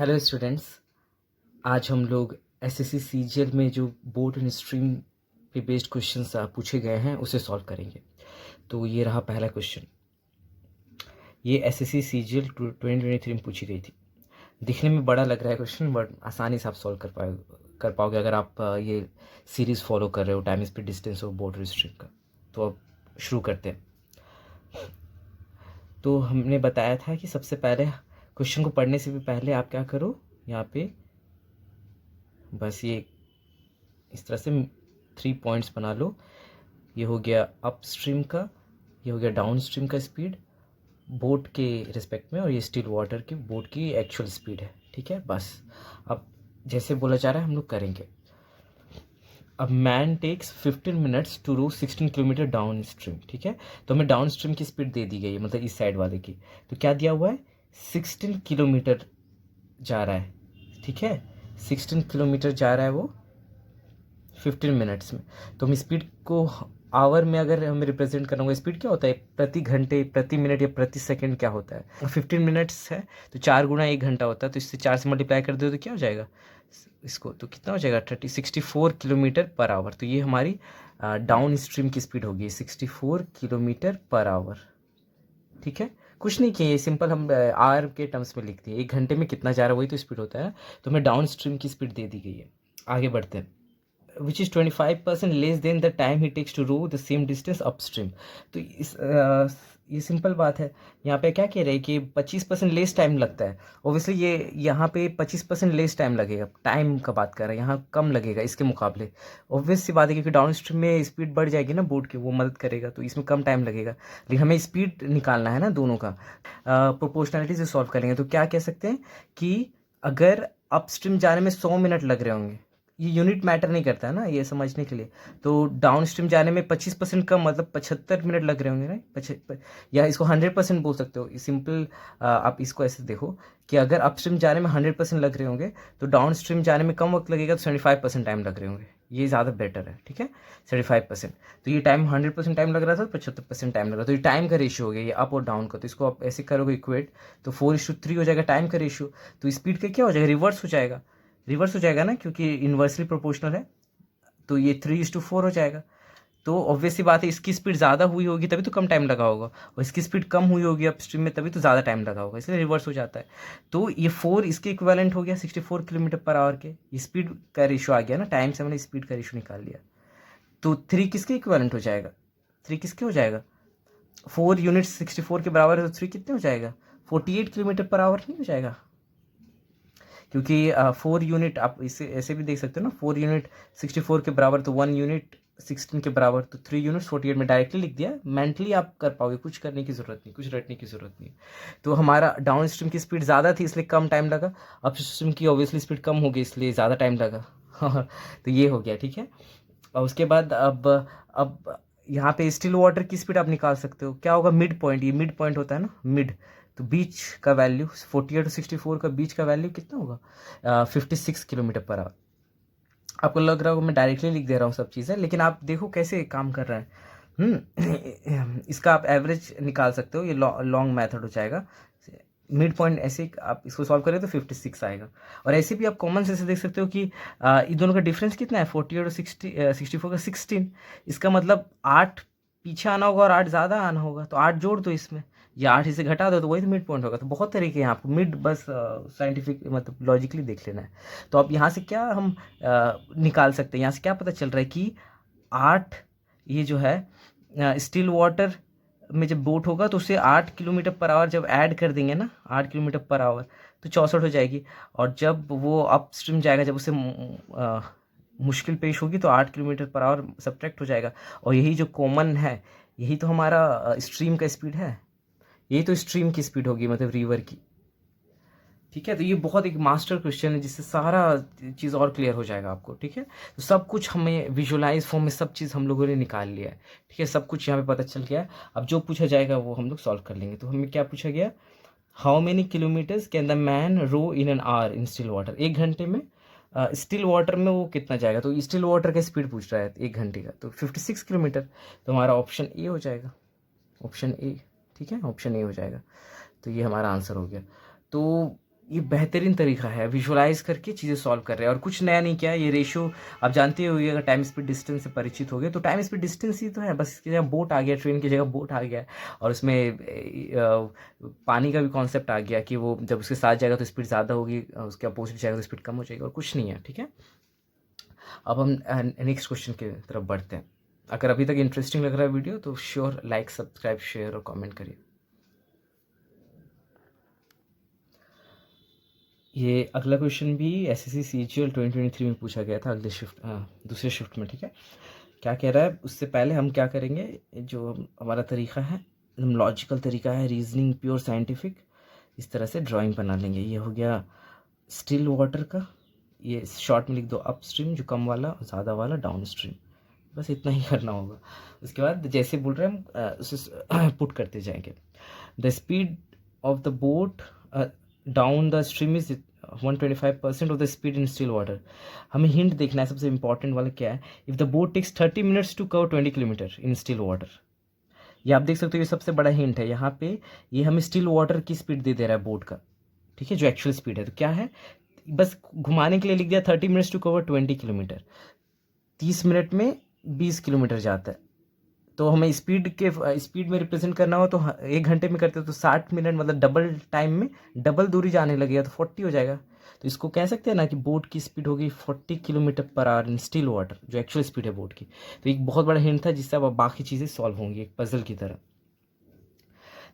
Hello students, आज हम लोग एसएससी सीजीएल में जो बोर्ड एंड स्ट्रीम पे बेस्ड क्वेश्चंस पूछे गए हैं उसे सॉल्व करेंगे। तो ये रहा पहला क्वेश्चन। ये एसएससी सीजीएल 2023 में पूछी गई थी। दिखने में बड़ा लग रहा है क्वेश्चन, बट आसानी से आप सॉल्व कर पाओगे अगर आप ये सीरीज़ फॉलो कर रहे हो, टाइम स्पीड डिस्टेंस और बोर्ड एंड स्ट्रीम का। तो अब शुरू करते हैं। तो हमने बताया था कि सबसे पहले क्वेश्चन को पढ़ने से भी पहले आप क्या करो, यहाँ पे बस ये इस तरह से 3 पॉइंट्स बना लो। ये हो गया अपस्ट्रीम का, ये हो गया डाउनस्ट्रीम का स्पीड बोट के रिस्पेक्ट में, और ये स्टिल वाटर की बोट की एक्चुअल स्पीड है। ठीक है, बस अब जैसे बोला जा रहा है हम लोग करेंगे। अब man takes 15 minutes to row 16 kilometre down stream. ठीक है, तो हमें डाउन स्ट्रीम की स्पीड दे दी गई है, मतलब इस साइड वाले की। तो क्या दिया हुआ है, 16 किलोमीटर जा रहा है। ठीक है, 16 किलोमीटर जा रहा है वो 15 मिनट्स में। तो हम स्पीड को आवर में अगर हमें रिप्रेजेंट करना होगा, स्पीड क्या होता है, प्रति घंटे, प्रति मिनट या प्रति सेकंड क्या होता है। 15 मिनट्स है तो 4 गुना 1 घंटा होता है, तो इससे 4 से मल्टीप्लाई कर दो तो क्या हो जाएगा इसको, तो कितना हो जाएगा 64 किलोमीटर पर आवर। तो ये हमारी डाउन स्ट्रीम की स्पीड होगी 64 किलोमीटर पर आवर। ठीक है, कुछ नहीं किया, ये सिंपल हम आर के टर्म्स में लिखते हैं, 1 घंटे में कितना जा रहा है वही तो स्पीड होता है। तो हमें डाउन स्ट्रीम की स्पीड दे दी गई है। आगे बढ़ते हैं। Which is 25% less than the time ही takes to row the same distance upstream. तो ये सिंपल बात है। यहाँ पे क्या कह रहे हैं कि 25% लेस टाइम लगता है। ओबियसली ये यहाँ पे 25% लेस टाइम लगेगा, टाइम का बात कर रहे हैं, यहाँ कम लगेगा इसके मुकाबले। ऑब्वियस सी बात है, क्योंकि डाउन स्ट्रीम में स्पीड बढ़ जाएगी ना बोट की, वो मदद करेगा, तो इसमें कम टाइम लगेगा। लेकिन हमें स्पीड निकालना है ना दोनों का। प्रोपोर्शनलिटी से सॉल्व करेंगे तो क्या कह सकते हैं कि अगर अपस्ट्रीम जाने में 100 मिनट लग रहे होंगे, ये यूनिट मैटर नहीं करता है ना ये समझने के लिए, तो डाउन स्ट्रीम जाने में 25% का मतलब 75 मिनट लग रहे होंगे ना, या इसको 100% बोल सकते हो। सिंपल आप इसको ऐसे देखो कि अगर अपस्ट्रीम जाने में 100% लग रहे होंगे तो डाउन स्ट्रीम जाने में कम वक्त लगेगा, तो 75% टाइम लग रहे होंगे, ये ज़्यादा बेटर है। ठीक है, 75%। तो ये टाइम 100% टाइम लग रहा था, 75% टाइम लग रहा था, तो ये टाइम का रेशियो हो गया ये अप और डाउन का। तो इसको आप ऐसे करोगे इक्वेट, तो 4:3 हो जाएगा टाइम का रेशियो। तो स्पीड का क्या हो जाएगा, रिवर्स हो जाएगा, रिवर्स हो जाएगा ना, क्योंकि इन्वर्सली प्रोपोर्शनल है। तो ये 3:4 हो जाएगा। तो ऑब्वियस सी बात है, इसकी स्पीड ज़्यादा हुई होगी तभी तो कम टाइम लगा होगा, और इसकी स्पीड कम हुई होगी अपस्ट्रीम में तभी तो ज़्यादा टाइम लगा होगा, इसलिए रिवर्स हो जाता है। तो ये 4 इसके इक्विवेलेंट हो गया 64 किलोमीटर पर आवर के। ये स्पीड का रेशियो आ गया ना, टाइम से हमने स्पीड का रेशियो निकाल लिया। तो 3 किसके इक्विवेलेंट हो जाएगा, 3 किसके हो जाएगा, 4 यूनिट 64 के बराबर है, तो 3 कितने हो जाएगा, 48 किलोमीटर पर आवर नहीं हो जाएगा। क्योंकि 4 यूनिट आप इसे ऐसे भी देख सकते हो ना, 4 यूनिट 64 के बराबर, तो 1 यूनिट 16 के बराबर, तो 3 यूनिट 48 में डायरेक्टली लिख दिया। मेंटली आप कर पाओगे, कुछ करने की ज़रूरत नहीं, कुछ रटने की ज़रूरत नहीं। तो हमारा डाउन स्ट्रीम की स्पीड ज़्यादा थी इसलिए कम टाइम लगा, अप स्ट्रीम की ऑब्वियसली स्पीड कम हो गई इसलिए ज़्यादा टाइम लगा। तो ये हो गया। ठीक है, और उसके बाद अब यहाँ पे स्टिल वाटर की स्पीड आप निकाल सकते हो। क्या होगा, मिड पॉइंट, ये मिड पॉइंट होता है ना, मिड, तो बीच का वैल्यू 48 और 64 का बीच का वैल्यू कितना होगा, 56 किलोमीटर पर आवर। आपको लग रहा होगा मैं डायरेक्टली लिख दे रहा हूँ सब चीज़ें, लेकिन आप देखो कैसे काम कर रहा है। इसका आप एवरेज निकाल सकते हो, ये लॉन्ग मेथड हो जाएगा। मिड पॉइंट ऐसे आप इसको सॉल्व करें तो 56 आएगा। और ऐसे भी आप कॉमन सेंस से देख सकते हो कि इन दोनों का डिफरेंस कितना है, 48 और 64 का 16। इसका मतलब 8 पीछे आना होगा और 8 ज़्यादा आना होगा, तो 8 जोड़ दो इसमें, या 8 इसे घटा दो, तो वही तो मिड पॉइंट होगा। तो बहुत तरीके हैं, आपको मिड बस साइंटिफिक मतलब लॉजिकली देख लेना है। तो अब यहाँ से क्या हम निकाल सकते हैं, यहाँ से क्या पता चल रहा है कि 8, ये जो है स्टिल वाटर में जब बोट होगा तो उससे 8 किलोमीटर पर आवर जब ऐड कर देंगे ना, 8 किलोमीटर पर आवर, तो 64 हो जाएगी। और जब वो अप स्ट्रीम जाएगा, जब उसे मुश्किल पेश होगी, तो 8 किलोमीटर पर आवर सब्ट्रैक्ट हो जाएगा। और यही जो कॉमन है, यही तो हमारा स्ट्रीम का स्पीड है, यही तो स्ट्रीम की स्पीड होगी, मतलब रिवर की। ठीक है, तो ये बहुत एक मास्टर क्वेश्चन है जिससे सारा चीज़ और क्लियर हो जाएगा आपको। ठीक है, तो सब कुछ हमें विजुअलाइज फॉर्म में सब चीज़ हम लोगों ने निकाल लिया है। ठीक है, सब कुछ यहाँ पे पता चल गया है। अब जो पूछा जाएगा वो हम लोग सॉल्व कर लेंगे। तो हमें क्या पूछा गया, how many kilometres can the man row in an hour in still water. 1 घंटे में स्टिल वाटर में वो कितना जाएगा, तो स्टिल वाटर का स्पीड पूछ रहा है 1 घंटे का, तो 56 किलोमीटर। तो हमारा ऑप्शन ए हो जाएगा, ऑप्शन ए। ठीक है, ऑप्शन ए हो जाएगा। तो ये हमारा आंसर हो गया। तो ये बेहतरीन तरीका है, विजुअलाइज करके चीज़ें सॉल्व कर रहे हैं और कुछ नया नहीं किया। ये रेशो आप जानते हो, ये अगर टाइम स्पीड डिस्टेंस से परिचित हो गए तो टाइम स्पीड डिस्टेंस ही तो है, बस इसकी जगह बोट आ गया, ट्रेन की जगह बोट आ गया और उसमें पानी का भी कॉन्सेप्ट आ गया कि वो जब उसके साथ जाएगा तो स्पीड ज़्यादा होगी, उसके अपोजिट जाएगा तो स्पीड कम हो जाएगी, और कुछ नहीं है। ठीक है, अब हम नेक्स्ट क्वेश्चन की तरफ बढ़ते हैं। अगर अभी तक इंटरेस्टिंग लग रहा है वीडियो तो श्योर लाइक, सब्सक्राइब, शेयर और कमेंट करिए। ये अगला क्वेश्चन भी एसएससी सीजीएल 2023 में पूछा गया था, अगले शिफ्ट, दूसरे शिफ्ट में। ठीक है, क्या कह रहा है, उससे पहले हम क्या करेंगे, जो हमारा तरीका है एकदम लॉजिकल तरीका है, रीजनिंग प्योर साइंटिफिक, इस तरह से ड्राइंग बना लेंगे। ये हो गया स्टिल वाटर का, ये शॉर्ट में लिख दो अप स्ट्रीम जो कम वाला, और ज़्यादा वाला डाउन स्ट्रीम, बस इतना ही करना होगा। उसके बाद जैसे बोल रहे हैं हम उसे पुट करते जाएंगे। The speed of the boat down the stream is 125% of the speed in still water. हमें हिंट देखना है, सबसे इंपॉर्टेंट वाला क्या है, if the boat takes 30 minutes to cover 20 kilometre in still water. ये आप देख सकते हो, ये सबसे बड़ा हिंट है यहाँ पे, ये हमें स्टिल वाटर की स्पीड दे रहा है बोट का। ठीक है, जो एक्चुअल स्पीड है तो क्या है, बस घुमाने के लिए लिख दिया 30 minutes to cover 20 kilometre, 30 minute में 20 किलोमीटर जाता है। तो हमें स्पीड में रिप्रेजेंट करना हो तो 1 घंटे में करते हो तो 60 मिनट, मतलब डबल टाइम में डबल दूरी जाने लगेगा तो 40 हो जाएगा। तो इसको कह सकते हैं ना कि बोट की स्पीड होगी 40 kilometre per hour in still water, जो एक्चुअल स्पीड है बोट की। तो एक बहुत बड़ा हिंट था जिससे अब बाकी चीज़ें सॉल्व होंगी एक पजल की तरह।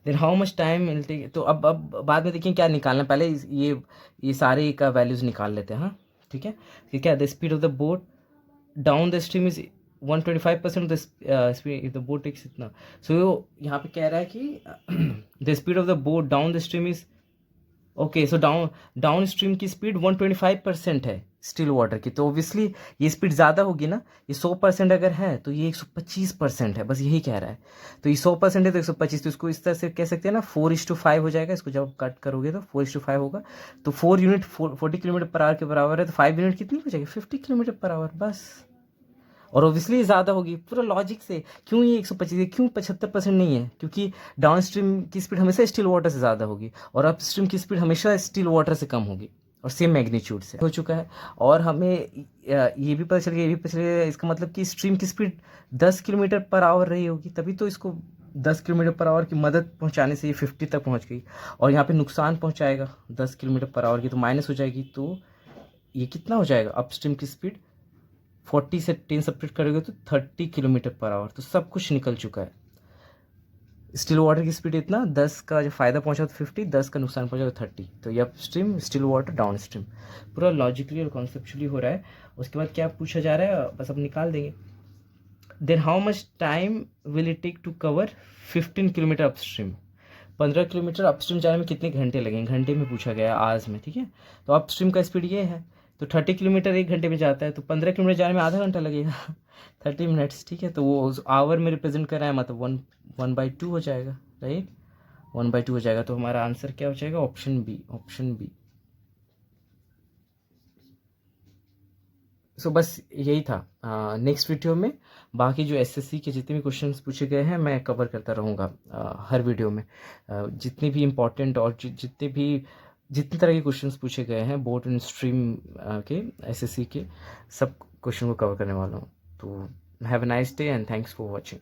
देन हाउ मच टाइम मिलते, तो अब बाद में देखिए क्या निकालना, पहले ये सारे का वैल्यूज निकाल लेते हैं। हाँ ठीक है, ठीक है, the speed of the boat down the stream is 125% of the speed if the boat takes इतना। सो यहाँ पे कह रहा है कि the speed of the boat down the stream is, okay, so down stream की स्पीड 125% है still water की, तो ऑब्वियसली ये स्पीड ज़्यादा होगी ना, ये 100% अगर है तो ये 125% है, बस यही कह रहा है। तो ये 100% है तो 125, तो इसको इस तरह से कह सकते हैं ना, 4:5 हो जाएगा। इसको जब कट करोगे तो 4:5 होगा, तो 4 यूनिट 40 किलोमीटर पर आवर के बराबर है, तो 5 यूनिट कितनी हो जाएगी, 50 किलोमीटर पर आवर बस। और ऑब्वियसली ज़्यादा होगी, पूरा लॉजिक से। क्यों ये 125 है, क्यों 75% नहीं है, क्योंकि डाउन स्ट्रीम की स्पीड हमेशा स्टिल वाटर से ज़्यादा होगी और अप स्ट्रीम की स्पीड हमेशा स्टिल वाटर से कम होगी, और सेम मैग्नीट्यूड से हो चुका है। और हमें ये भी पता चल गया, ये भी पता चल गया, इसका मतलब कि स्ट्रीम की स्पीड 10 किलोमीटर पर आवर रही होगी, तभी तो इसको 10 किलोमीटर पर आवर की मदद पहुंचाने से ये 50 तक पहुंच गई। और यहाँ पे नुकसान पहुंचाएगा 10 किलोमीटर पर आवर की, तो माइनस हो जाएगी, तो ये कितना हो जाएगा, अप स्ट्रीम की स्पीड 40 से 10 सब्ट्रैक्ट करोगे तो 30 किलोमीटर पर आवर। तो सब कुछ निकल चुका है। स्टिल वाटर की स्पीड इतना, 10 का जो फ़ायदा पहुंचा तो 50, 10 का नुकसान पहुंचा तो 30। तो ये up stream, still water, down stream, पूरा लॉजिकली और कॉन्सेप्चुअली हो रहा है। उसके बाद क्या पूछा जा रहा है, बस अब निकाल देंगे। Then how much time will it take to cover 15 kilometre up stream. 15 kilometre up stream जाने में कितने घंटे लगेंगे, घंटे में पूछा गया है, आवर्स में। ठीक है, तो अप स्ट्रीम का स्पीड ये है, तो 30 किलोमीटर 1 घंटे में जाता है, तो 15 किलोमीटर जाने में आधा घंटा लगेगा 30 मिनट्स। ठीक है, तो वो आवर में रिप्रेजेंट कर रहा है, मतलब 1/2 हो जाएगा, राइट, 1/2 हो जाएगा। तो हमारा आंसर क्या हो जाएगा, ऑप्शन बी, ऑप्शन बी। सो बस यही था। नेक्स्ट वीडियो में बाकी जो एसएससी के जितने भी क्वेश्चंस पूछे गए हैं मैं कवर करता रहूँगा हर वीडियो में। जितने भी इम्पोर्टेंट और जितने तरह के क्वेश्चंस पूछे गए हैं बोट एंड स्ट्रीम के एसएससी के, सब क्वेश्चन को कवर करने वाला हूँ। तो have a nice day and thanks for watching.